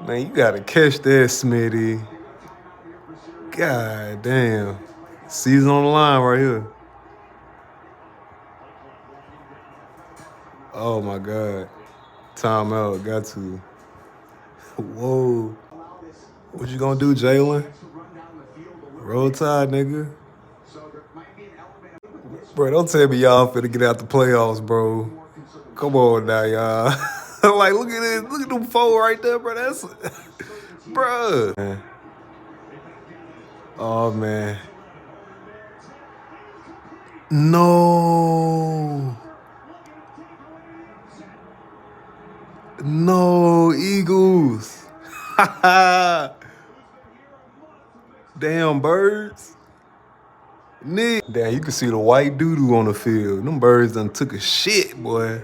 Man, you gotta catch that, Smitty. God damn. Season on the line right here. Oh my God. Timeout. Got to. Whoa. What you gonna do, Jalen? Roll Tide, nigga. Bro, don't tell me y'all finna get out the playoffs, bro. Come on now, y'all. Like, look at it. Look at them four right there, bro. That's, bro. Oh man. No. No, Eagles. Damn birds. Nick. Damn, you can see the white doo-doo on the field. Them birds done took a shit, boy.